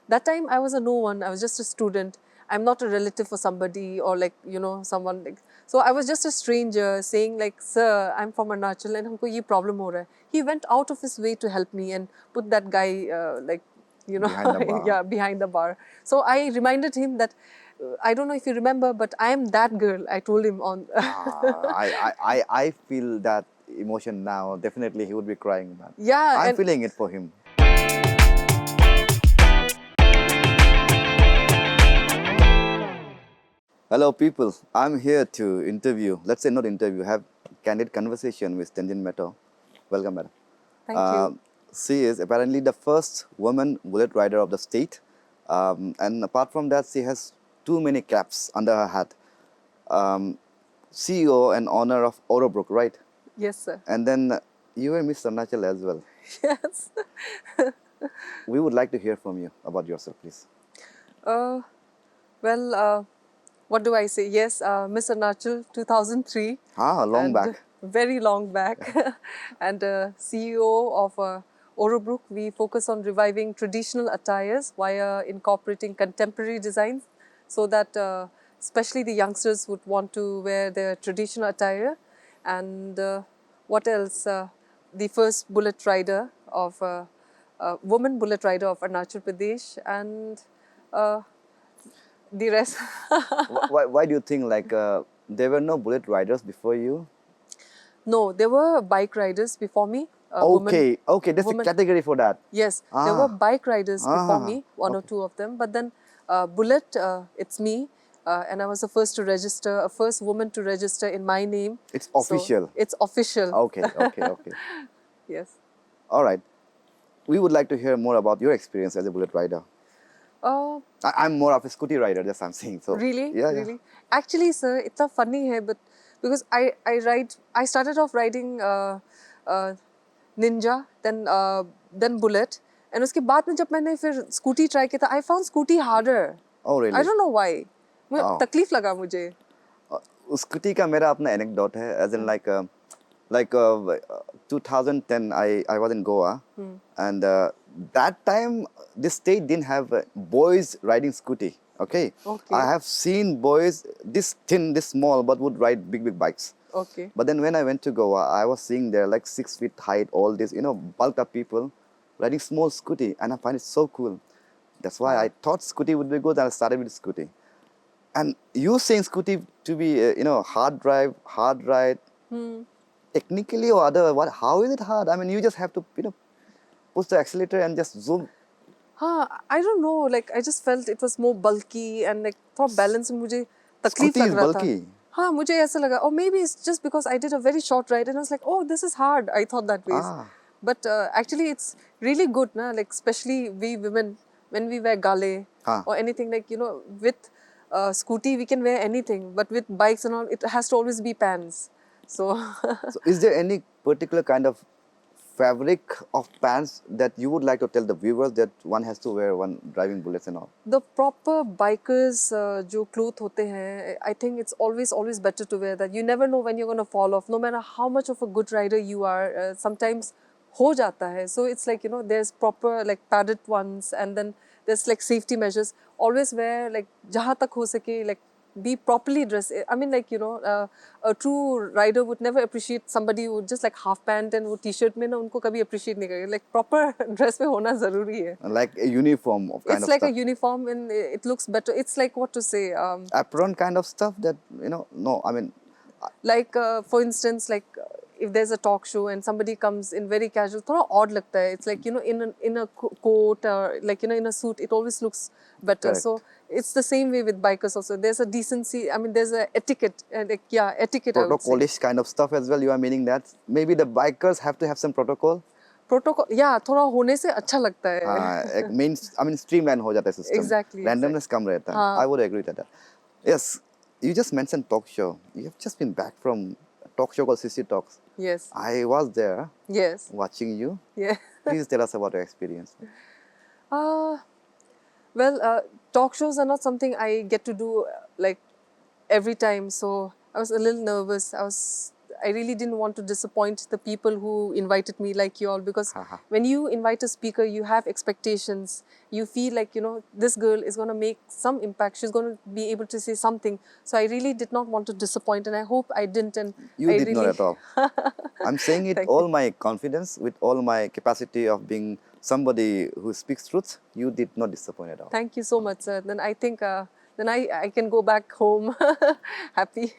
that time I was a no one. I was just a student. I'm not a relative for somebody or like, you know, someone like, so I was just a stranger saying like, sir, I'm from Arunachal and humko ye problem ho raha hai. He went out of his way to help me and put that guy like, you know, Behind the bar. yeah, behind the bar. So I reminded him that, I don't know if you remember, but I am that girl. I told him on. I feel that emotion now. Definitely he would be crying, man. Yeah, I'm and feeling it for him. Hello, people. I'm here to interview, let's say not interview, have candid conversation with Tenjin Meto. Welcome, madam. thank Uh, you. she is apparently the first woman bullet rider of the state. And apart from that, she has too many caps under her hat. Um, CEO and owner of Orobrook, right? Yes, sir. And then you and Miss Arunachal as well. Yes. We would like to hear from you about yourself, please. Uh, well, what do I say? Yes, Miss Arunachal 2003, Long and back. very long back, and CEO of Orobrook. We focus on reviving traditional attires via incorporating contemporary designs, so that especially the youngsters would want to wear their traditional attire. And what else? The first bullet rider of woman bullet rider of Arunachal Pradesh, and uh, the rest. Why do you think like there were no bullet riders before you? No, there were bike riders before me. Women, Okay, okay, there's a women. category for that. Yes, there were Ah, bike riders before ah, me, one or okay. two of them. But then, Bullet, it's me, and I was the first to register, a first woman to register in my name. It's So official. it's official. Okay, okay, okay. Yes. All right. We would like to hear more about your experience as a bullet rider. Uh, I'm more of a scooty rider, that's what I'm saying. So, Really, yeah, yeah. really. Actually, sir, it's a funny hai, but because I started off riding uh, Ninja, then Bullet, and उसके बाद में जब मैंने फिर scooty try किया था, I found scooty harder. Oh, I really? don't know why. मुझे Oh. तकलीफ लगा मुझे. Scooty का मेरा अपना anecdote है, as in like 2010 I was in Goa, and that time this state didn't have boys riding scooty. Okay, Okay. I have seen boys this thin, this small, but would ride big bikes. Okay. But then when I went to Goa, I was seeing there like 6 feet height, all this, bulked up people riding small scooty, and I find it so cool. That's why I thought scooty would be good, and I started with scooty. And you saying scooty to be, hard drive, hard ride, technically or other, how is it hard? I mean, you just have to, push the accelerator and just zoom. I don't know. Like I just felt it was more bulky and like थोड़ा balance में मुझे तकलीफ Scooty लग is रहा था. bulky. हाँ, मुझे ऐसा लगा. Or maybe it's just because I did a very short ride and I was like, oh, this is hard. I thought that way. Ah. But actually, it's really good, na? Like especially we women when we wear gale Huh. or anything like with scooty we can wear anything, but with bikes and all it has to always be pants. So. So, is there any particular kind of fabric of pants that you would like to tell the viewers that one has to wear when driving bullets and all? The proper bikers जो cloth होते हैं, I think it's always better to wear that. You never know when you're going to fall off. No matter how much of a good rider you are, sometimes हो जाता है. So it's like there's proper like padded ones, and then there's like safety measures. Always wear like जहाँ तक हो सके like be properly dressed. I mean, like a true rider would never appreciate somebody who just like half pant and वो t-shirt में ना उनको कभी appreciate नहीं करेंगे. Like proper dress में होना ज़रूरी है. Like a uniform of kind It's of like stuff. a uniform and it looks better. It's like what to say. Apron kind of stuff that, no, I mean, Like for instance, like if there's a talk show and somebody comes in very casual, थोड़ा odd लगता है. It's like in a coat or like in a suit, it always looks better. Correct. So it's the same way with bikers also. There's a decency. I mean, there's a etiquette. Like etiquette. I would say. protocolish kind of stuff as well. You are meaning that maybe the bikers have to have some protocol. Protocol. Yeah, थोड़ा होने से अच्छा लगता है. I mean, streamline हो जाता है system. Exactly. Randomness कम रहता है. I would agree with that. Yes, you just mentioned talk show. You have just been back from a talk show called CC Talks. Yes. I was there. Yes. Watching you. Yeah. Please tell us about your experience. Well, talk shows are not something I get to do like every time. So I was a little nervous. I really didn't want to disappoint the people who invited me, like you all, because Haha. when you invite a speaker, you have expectations. You feel like, you know, this girl is going to make some impact. She's going to be able to say something. So I really did not want to disappoint, and I hope I didn't. And You I did not really at all. I'm saying it thank all you. my confidence, with all my capacity of being somebody who speaks truth. You did not disappoint at all. Thank you so much, sir. Then I think then I can go back home happy.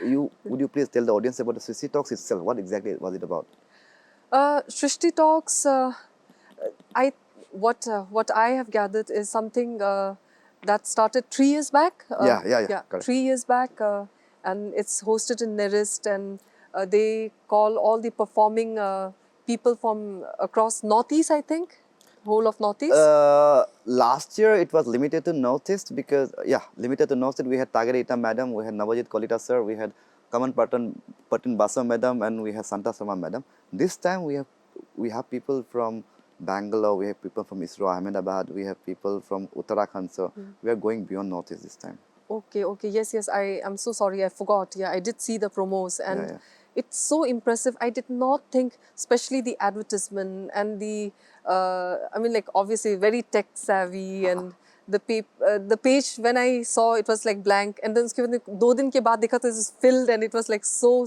Would you please tell the audience about the Sissy Talks itself? What exactly was it about? Shrishti Talks, I what I have gathered is something that started 3 years back. Yeah, correct. 3 years back, and it's hosted in Nerist, and they call all the performing people from across Northeast, I think, whole of Northeast. Last year it was limited to Northeast because limited to Northeast. We had Tagar Ita Madam, we had Navajit Kolita sir, we had Kaman Patin Basa Madam, and we have Santa Sama Madam. This time we have people from Bangalore, we have people from ISRO Ahmedabad, we have people from Uttarakhand. So we are going beyond Northeast this time. Okay, okay. Yes. I am so sorry. I forgot. Yeah, I did see the promos, and Yeah. it's so impressive. I did not think, especially the advertisement and the, I mean, like obviously very tech savvy, and the page when I saw it was like blank, and then उसके बाद 2 दिन के बाद देखा तो it was filled, and it was like so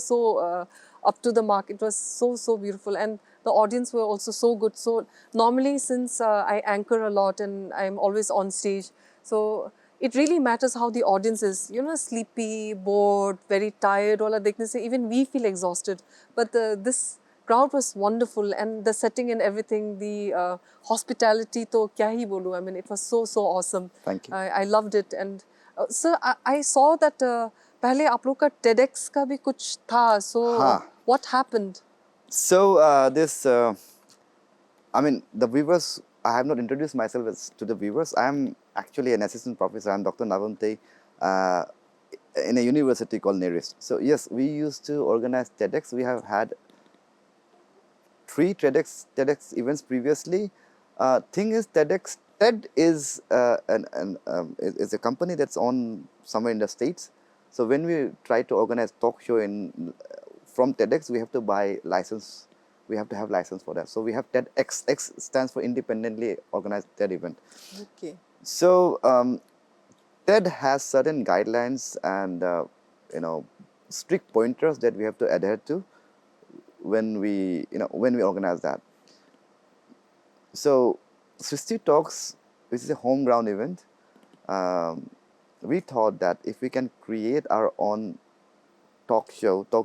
up to the mark. It was so beautiful, and the audience were also so good. So normally, since I anchor a lot and I'm always on stage, so it really matters how the audience is, you know, sleepy, bored, very tired, all देखने से even we feel exhausted. But this crowd was wonderful, and the setting and everything, the hospitality, तो क्या ही बोलूं, I mean, it was so awesome. Thank you. I loved it. And sir, I saw that पहले आप लोग का TEDx का भी कुछ था. So हाँ. what happened? So I mean, the viewers, I have not introduced myself to the viewers. I am actually an assistant professor. I am Dr. Navante in a university called Nerist. So yes, we used to organize TEDx. We have had 3 TEDx events previously. Thing is, TED is is a company that's on somewhere in the States. So when we try to organize talk show from TEDx, we have to buy license. We have to have license for that. So we have TEDx. X stands for independently organized TED event. Okay. So TED has certain guidelines and strict pointers that we have to adhere to when we organize that. So Srishti Talks, which is a home ground event, we thought that if we can create our own talk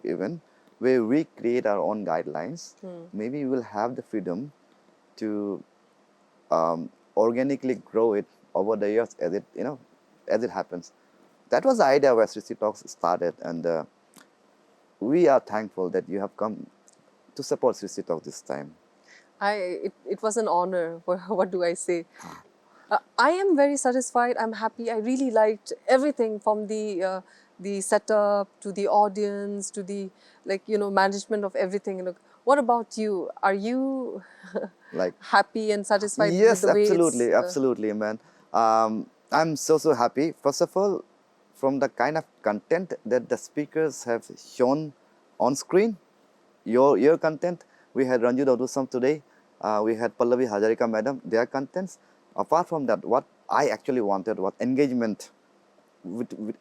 event, where we create our own guidelines, maybe we will have the freedom to organically grow it over the years as it happens. That was the idea where Srishti Talks started, and we are thankful that you have come to support Srishti Talks this time. It was an honor. What do I say? I am very satisfied. I'm happy. I really liked everything from the setup to the audience to the management of everything. Look, what about you? Are you Like happy and satisfied with yes, the way absolutely, it's? absolutely, man. I'm so happy. First of all, from the kind of content that the speakers have shown on screen, your content. We had Ranju Daudusam today. We had Pallavi Hajarika Madam. Their contents. Apart from that, what I actually wanted was engagement.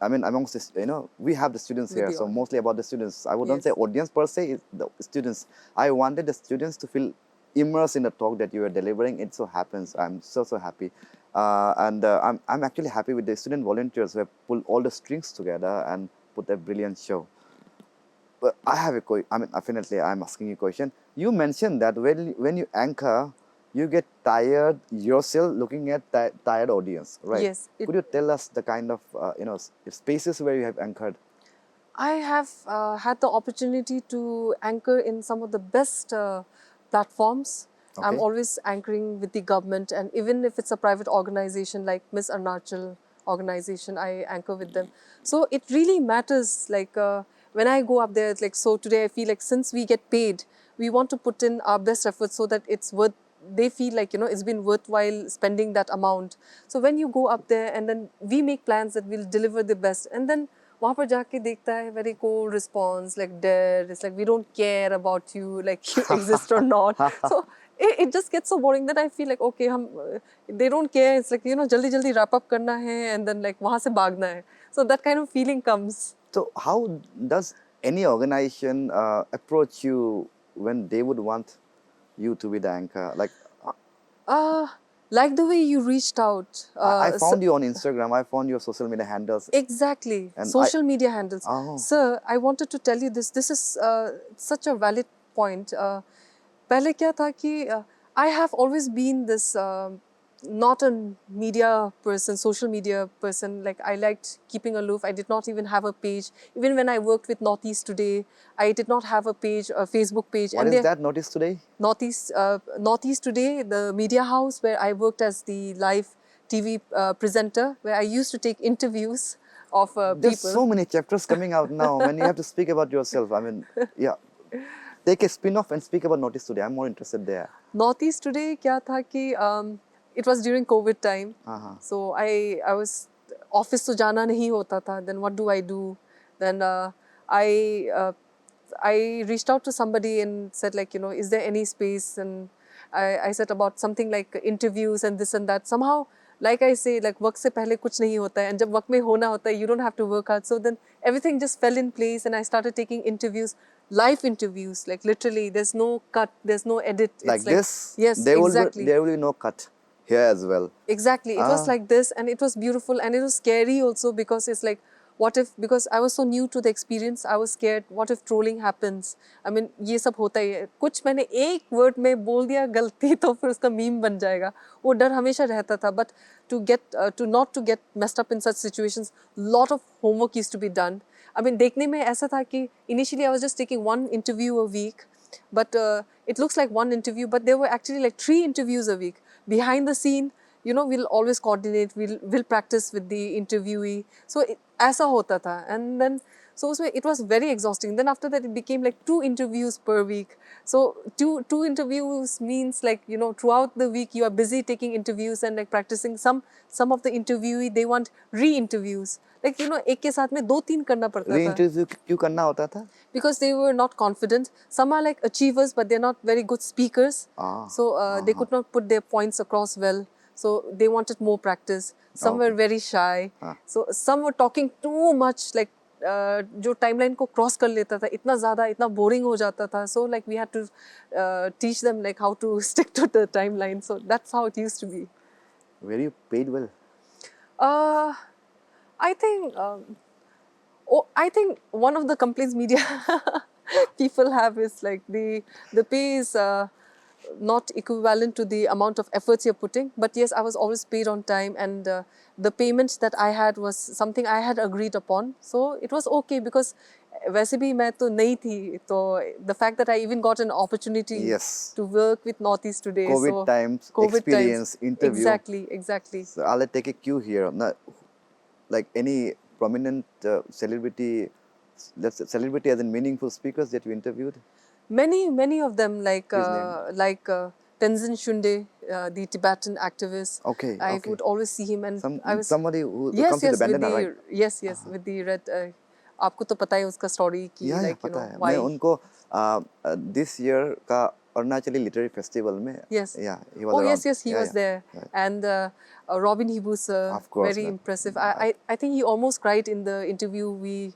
Amongst this, we have the students With here, the so audience. mostly about the students. I wouldn't Yes. say audience per se, it's the students. I wanted the students to feel immersed in the talk that you were delivering. It so happens. I'm so happy, and I'm actually happy with the student volunteers who have pulled all the strings together and put a brilliant show. But I have definitely I'm asking you a question. You mentioned that when you anchor, you get tired yourself looking at tired audience, right? Yes, Could you tell us the kind of spaces where you have anchored? I have had the opportunity to anchor in some of the best platforms. I'm Okay. always anchoring with the government, and even if it's a private organization like Miss Arunachal organization, I anchor with them. So it really matters. Like when I go up there, it's like, so today I feel like since we get paid, we want to put in our best efforts so that it's worth. They feel like it's been worthwhile spending that amount. So when you go up there, and then we make plans that we'll deliver the best, and then वहाँ पर जाके देखता है very cold response, like dead. It's like we don't care about you, like you exist or not. So it just gets so boring that I feel like okay, they don't care. It's like जल्दी जल्दी wrap up करना है and then like वहाँ से भागना है. So that kind of feeling comes. So how does any organization approach you when they would want you to be the anchor? Like Like the way you reached out. I found you on Instagram. I found your social media handles. Exactly. And Social media handles. Oh. Sir, I wanted to tell you this. This is such a valid point. पहले क्या था कि I have always been this not a media person, social media person. Like I liked keeping aloof. I did not even have a page. Even when I worked with Northeast Today, I did not have a page, a Facebook page. What is that notice today? Northeast Today, the media house where I worked as the live TV presenter, where I used to take interviews of There's people. so many chapters coming out now when you have to speak about yourself. I mean, yeah. Take a spin-off and speak about Notice Today. I'm more interested there. Northeast Today क्या था कि it was during COVID time. So I was office तो जाना नहीं होता था. Then what do I do? Then I reached out to somebody and said like is there any space? And I said about something like interviews and this and that. Somehow like I say like वक्त से पहले कुछ नहीं होता है and जब वक्त में होना होता है you don't have to work hard. So then everything just fell in place and I started taking interviews. Live interviews, like literally, there's no cut, there's no edit. Like this? Yes, there exactly. There will be no cut here as well. Exactly. It was like this and it was beautiful and it was scary also because it's like, what if, because I was so new to the experience, I was scared, what if trolling happens? I mean, ये सब होता ही है. कुछ मैंने एक word में बोल दिया गलती तो फिर उसका meme बन जाएगा. वो डर हमेशा रहता था. But to not to get messed up in such situations, lot of homework used to be done. I mean, देखने में ऐसा था कि initially I was just taking one interview a week, but it looks like one interview, but there were actually like 3 interviews a week. Behind the scene, we'll always coordinate, we'll practice with the interviewee. So ऐसा होता था, and then so it was very exhausting. Then after that, it became like 2 interviews per week. So two interviews means like throughout the week you are busy taking interviews and like practicing. Some of the interviewee they want re-interviews. Like एक के साथ में 2-3 करना पड़ता था. Re-interview क्यों करना होता था? Because they were not confident. Some are like achievers, but they're not very good speakers. So they could not put their points across well. So they wanted more practice. Some were very shy. So some were talking too much, like जो timeline को cross कर लेता था, इतना ज़्यादा, इतना boring हो जाता था. So like we had to teach them like how to stick to the timeline. So that's how it used to be. Were you paid well? I think I think one of the complaints media people have is like the pay is not equivalent to the amount of efforts you're putting. But yes, I was always paid on time, and the payment that I had was something I had agreed upon. So it was okay because वैसे भी मैं तो नई थी, तो the fact that I even got an opportunity to work with Northeast Today. COVID times, experience, interview. Exactly. So I'll take a cue here. Now, like any prominent celebrity, that's celebrity as in meaningful speakers that you interviewed? Many of them like Tenzin Shunde, the Tibetan activist. Okay. I would always see him, and I was somebody who comes to the bandana, right? Yes, with the red. आपको तो पता है उसका story कि like why. मैं उनको this year का Arunachali Literary Festival में. Yes. Yeah, he was around. Yes, he was there. Right. And Robin Hibu sir, of course, very impressive. I think he almost cried in the interview we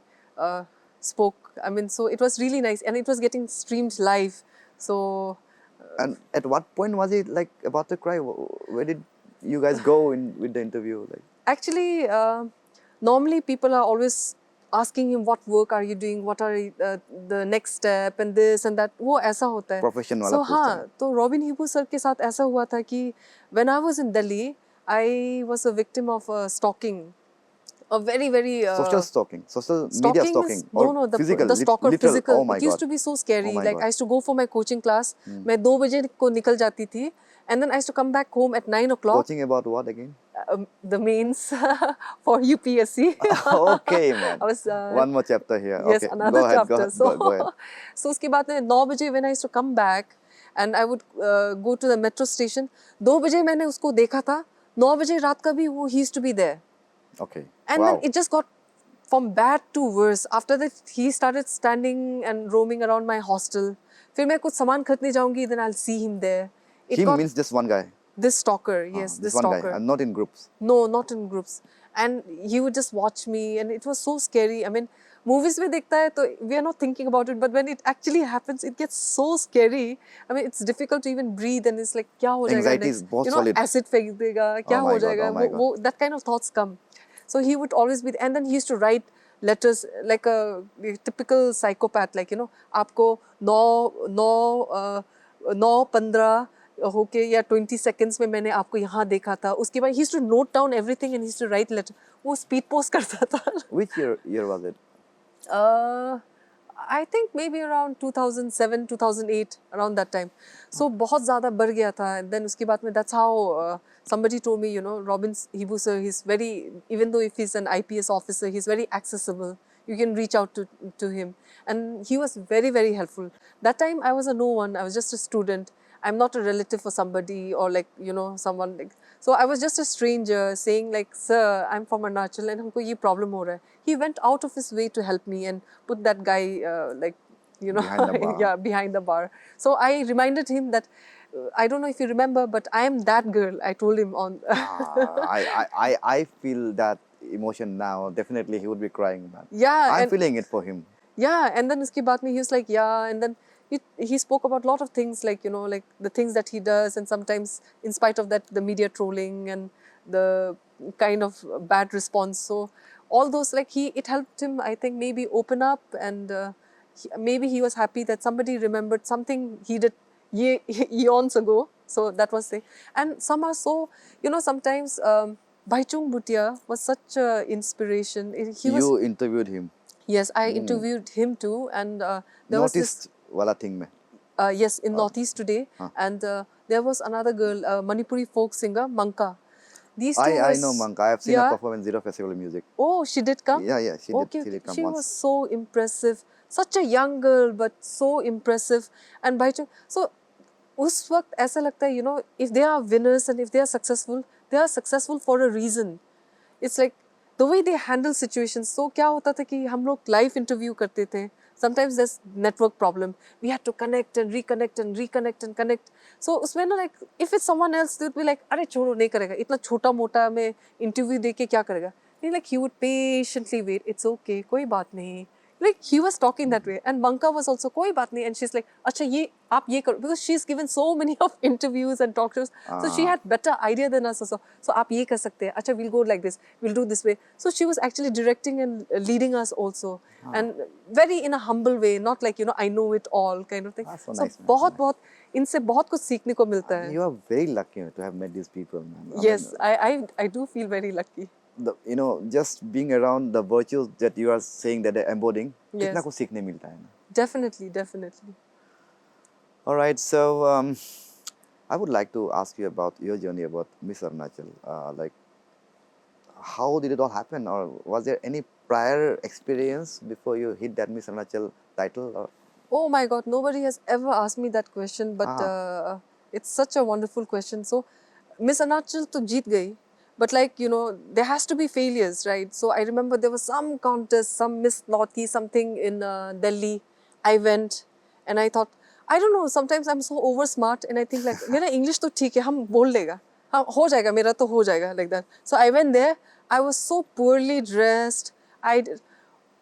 spoke. I mean, so it was really nice, and it was getting streamed live. So. And at what point was he like about to cry? Where did you guys go with the interview? Like actually, normally people are always asking him what work are you doing, what are the next step and this and that. वो ऐसा होता है. Profession वाला. So हाँ, तो Robin Hibu sir के साथ ऐसा हुआ था कि when I was in Delhi, I was a victim of stalking. A very social stalking, social media stalking, or physical, the stalker literal. physical. Oh my it used to be so scary. Like I used to go for my coaching class. मैं 2 बजे को निकल जाती थी, and then I used to come back home at 9 o'clock. Coaching about what again? The mains for UPSC. Okay, man. I was, one more chapter here. Yes, okay. another go ahead, chapter. Go ahead. So उसके बाद में 9 बजे when I used to come back, and I would go to the metro station. 2 बजे मैंने उसको देखा था. 9 बजे रात का भी वो he used to be there. Okay. And then it just got from bad to worse. After that, he started standing and roaming around my hostel. फिर मैं कुछ सामान खरीदने जाऊंगी, then I'll see him there. It Him got means just one guy. this stalker, yes, This this one guy. stalker. Not in groups. No, not in groups. And he would just watch me, and it was so scary. I mean, movies में देखता है तो we are not thinking about it, but when it actually happens, it gets so scary. I mean, it's difficult to even breathe, and it's like क्या हो जाएगा Anxiety is next? बहुत You know, solid. acid फेंक देगा, क्या Oh हो my God, जाएगा? oh my God. That kind of thoughts come. So he would always be, and then he used to write letters like a typical psychopath, like, you know, आपको 9:15 होके या 20 seconds में मैंने आपको यहाँ देखा था. उसके बाद he used to note down everything and he used to write letter. वो speed post करता था. Which year was it? I think maybe around 2007, 2008, around that time. So बहुत ज़्यादा बढ़ गया था. And then उसके बाद में that's how somebody told me, you know, Robin Hibu sir, he's very, even though if he's an IPS officer, he's very accessible. You can reach out to him. And he was very, very helpful. That time I was a no one. I was just a student. I'm not a relative for somebody or like, you know, someone like. So I was just a stranger saying like, sir, I'm from Arunachal and हमको ये problem हो रहा है. He went out of his way to help me and put that guy like, you know, Behind the bar. yeah, behind the bar. So I reminded him that, I don't know if you remember, but I am that girl. I told him on. I feel that emotion now. Definitely, he would be crying, man. Yeah, I'm and feeling it for him. yeah, and then uske baad mein he was like, yeah, and then he spoke about a lot of things like, you know, like the things that he does, and sometimes in spite of that, the media trolling and the kind of bad response. So all those, like, it helped him, I think, maybe open up, and maybe he was happy that somebody remembered something he did eons ago. So that was the, and some are so, you know, sometimes Baichung Bhutia was such an inspiration. He was, You interviewed him. yes, I interviewed him too, and there was this, Noticed wala thing mein. yes, in Northeast today, and there was another girl, Manipuri folk singer, Manka. These two I was, know Manka. I have seen her yeah. perform in Zero Festival Music. Oh, she did come? Yeah, she did. Okay, She okay. did come She once. was so impressive. Such a young girl, but so impressive. And Baichung, so उस वक्त ऐसा लगता है, you know, if they are winners and if they are successful for a reason. It's like the way they handle situations. So क्या होता था कि हम लोग live interview करते थे. Sometimes there's network problem. We had to connect and reconnect and reconnect and connect. So उसमें ना, like, if it's someone else, they would be like, अरे छोड़ो, नहीं करेगा. इतना छोटा मोटा में interview दे के क्या करेगा? Like, he would patiently wait. It's okay, कोई बात नहीं. Like, he was talking that way, and Banka was also कोई बात नहीं, and she's like, अच्छा ये आप ये करो, because she's given so many of interviews and talk shows, so she had better idea than us also. So आप ये कर सकते हैं, अच्छा we'll go like this, we'll do this way. So she was actually directing and leading us also, and very in a humble way, not like, you know, I know it all kind of thing. That's so So nice, man. बहुत बहुत इनसे बहुत कुछ सीखने को मिलता है. You are very lucky to have met these people, man. Yes, I do feel very lucky. You know, just being around the virtues that you are saying that they're embodying, Yes. कितना कुछ सीखने मिलता है ना. Definitely, definitely. All right, so I would like to ask you about your journey about Miss Arunachal. Like, how did it all happen, or was there any prior experience before you hit that Miss Arunachal title? Or Oh my God, nobody has ever asked me that question, but it's such a wonderful question. So, Miss Arunachal to jeet gayi, but like, you know, there has to be failures, right? So, I remember there was some contest, some Miss Naughty, something in Delhi. I went and I thought, I don't know, sometimes I'm so over smart and I think like, मेरा English तो ठीक है, हम बोल लेगा, हाँ हो जाएगा, मेरा तो हो जाएगा, like that. So, I went there, I was so poorly dressed.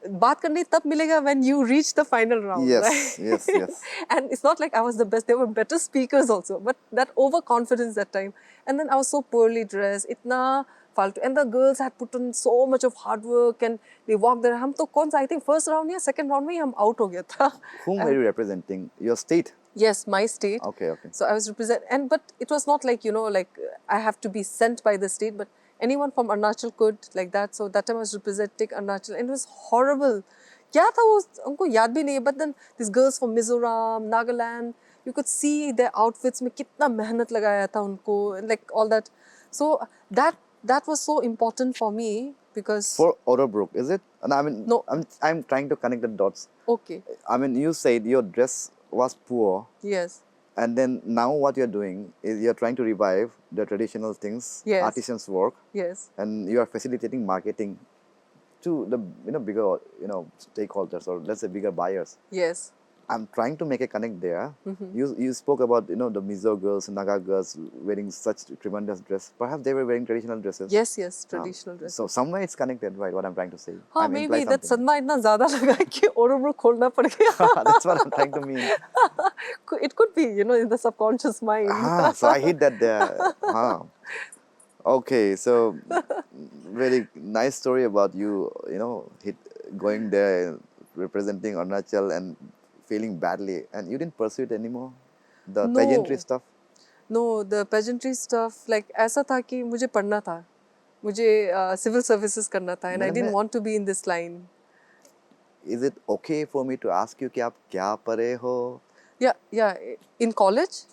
बात करनी तब मिलेगा when you reach the final round, yes, right? yes. And it's not like I was the best. There were better speakers also, but that overconfidence that time. And then I was so poorly dressed, itna faltu. And the girls had put in so much of hard work and they walked there. हम तो कौन सा, I think first round या second round में ही हम out हो गया था. Whom were you representing? Your state? Yes, my state. Okay. So I was but it was not like, you know, like I have to be sent by the state, but anyone from Arunachal could, like that. So that time I was representing Arunachal and it was horrible. क्या था वो, उनको याद भी नहीं है, but then these girls from Mizoram, Nagaland, you could see their outfits में कितना मेहनत लगाया था उनको, and like all that. So that was so important for me because For Otterbrook, is it? And I mean, No. I'm trying to connect the dots. okay, I mean, you said your dress was poor, yes, and then now what you're doing is you're trying to revive the traditional things, Yes. artisans' work, yes, and you are facilitating marketing to the bigger stakeholders, or let's say bigger buyers. Yes. I'm trying to make a connect there. You spoke about the Mizo girls, Naga girls wearing such tremendous dress. Perhaps they were wearing traditional dresses. Yes, yes, traditional dress. So somewhere it's connected, right? What I'm trying to say. हाँ, I'm maybe implying that something. सदमा इतना ज़्यादा लगा है कि और खोलना पड़ गया. That's what I'm trying to mean. It could be, in the subconscious mind. So I hit that there. Okay, so very nice story about you, going there, representing Arunachal and feeling badly, and you didn't pursue it anymore, the pageantry No, stuff. no, the pageantry stuff, like ऐसा था कि मुझे पढ़ना था, मुझे civil services करना था, and I didn't want to be in this line. Is it okay for me to ask you कि आप क्या पढ़े हो? Yeah, in college?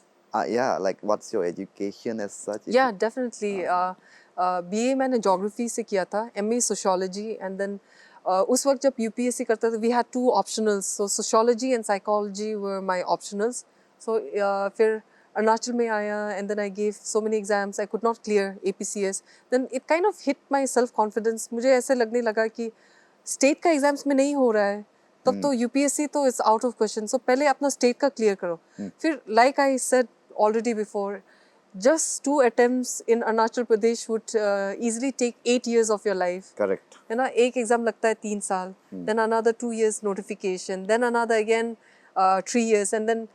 Yeah, like what's your education as such? Yeah, definitely. BA मैंने geography से किया था, MA sociology, and then उस वक्त जब UPSC करता था, we had two optionals. So sociology and psychology were my optionals. So फिर अरुणाचल में आया, and then I gave so many exams. I could not clear APCS. Then it kind of hit my self confidence. मुझे ऐसे लगने लगा कि state का exams में नहीं हो रहा है, तब तो UPSC तो it's out of question. So पहले अपना state का clear करो. फिर like I said already before, just 2 attempts in Arunachal Pradesh would easily take 8 years of your life. Correct. है ना, एक एग्जाम लगता है 3 साल, then another 2 years notification, then another again 3 years, and then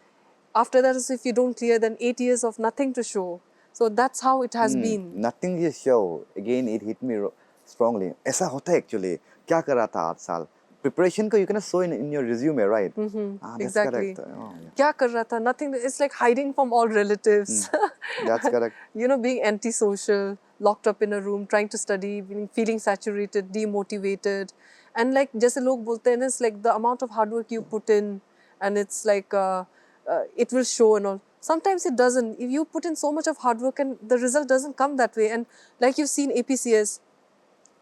after that, if you don't clear, then 8 years of nothing to show. So that's how it has been. Nothing is show. Again, it hit me strongly. ऐसा होता है actually. क्या कर रहा था 8 साल? Preparation को you can show in your resume, right? That's Exactly. correct. Oh, yeah. क्या कर रहा था? Nothing. It's like hiding from all relatives. That's correct. Being antisocial, locked up in a room, trying to study, feeling saturated, demotivated. And like जैसे लोग बोलते हैं ना, it's like the amount of hard work you put in, and it's like it will show and all. Sometimes it doesn't. If you put in so much of hard work and the result doesn't come that way, and like you've seen APCS,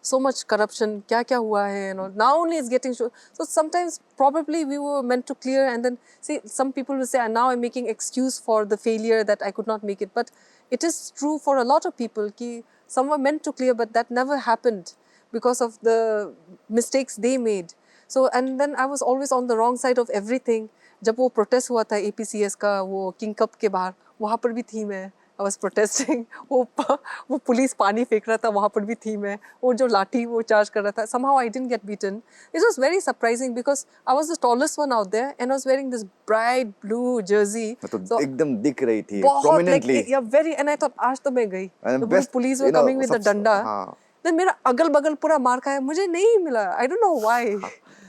so much corruption, kya hua hai, and all. Now only it's getting shown. So sometimes probably we were meant to clear, and then see, some people will say, now I'm making excuse for the failure that I could not make it. But it is true for a lot of people ki some were meant to clear, but that never happened because of the mistakes they made. So, and then I was always on the wrong side of everything. जब वो protest हुआ था APCS का, वो king cup के बाहर, वहाँ पर भी थी मैं. I was protesting. वो पुलिस पानी फेंक रहा था, वहाँ पर भी थी मैं. वो जो लाठी वो चार्ज कर रहा था. Somehow I didn't get beaten. It was very surprising because I was the tallest one out there and I was wearing this bright blue jersey. तो एकदम दिख रही थी बहुत prominently. like, yeah, very. And I thought आज तो मैं गई. And The best, police were coming with the डंडा. हाँ. Then मेरा अगल बगल पूरा मार खाया, मुझे नहीं मिला. I don't know why.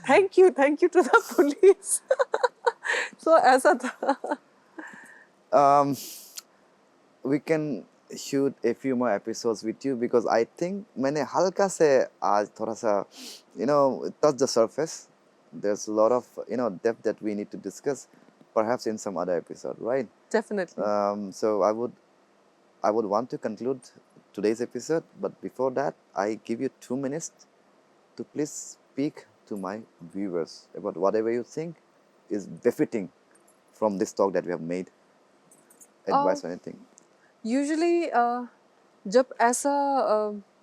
Thank you to the police. So ऐसा था. We can shoot a few more episodes with you because I think मैंने हल्का से आज थोड़ा सा touch the surface. There's a lot of depth that we need to discuss, perhaps in some other episode, right? Definitely. So I would want to conclude today's episode, but before that, I give you 2 minutes to please speak to my viewers about whatever you think is befitting from this talk that we have made. Advice or anything. Usually, जब ऐसा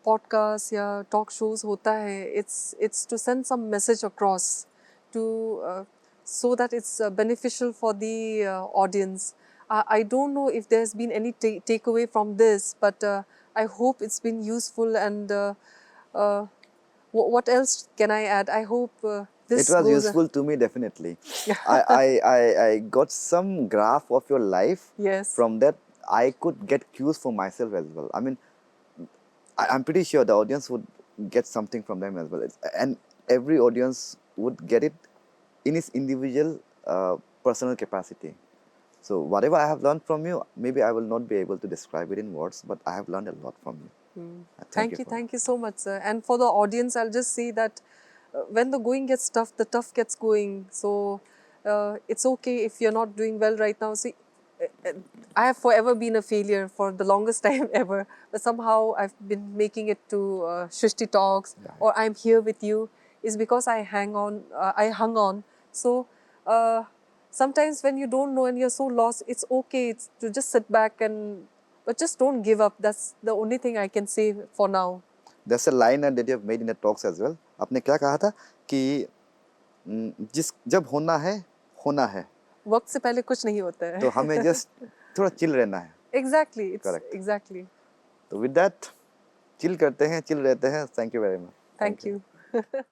podcast या talk shows होता है, it's to send some message across, to so that it's beneficial for the audience. I don't know if there's been any takeaway from this, but I hope it's been useful. And what else can I add? I hope this It was goes useful to me, definitely. I got some graph of your life. Yes. From that, I could get cues for myself as well. I mean, I'm pretty sure the audience would get something from them as well. And every audience would get it in its individual personal capacity. So whatever I have learned from you, maybe I will not be able to describe it in words, but I have learned a lot from you. Thank you so much, sir. And for the audience, I'll just say that when the going gets tough, the tough gets going. So it's okay if you're not doing well right now. See, I have forever been a failure for the longest time ever, but somehow I've been making it to Shrishti Talks, or I'm here with you, is because I hung on. So sometimes when you don't know and you're so lost, it's okay. It's to just sit back but just don't give up. That's the only thing I can say for now. There's a line that you have made in the talks as well. आपने क्या कहा था कि जिस जब होना है वक्त से पहले कुछ नहीं होता है. तो हमें जस्ट थोड़ा चिल रहना है. Exactly, it's Correct. exactly. तो विद दैट चिल करते हैं, चिल रहते हैं. Thank you very much. Thank you.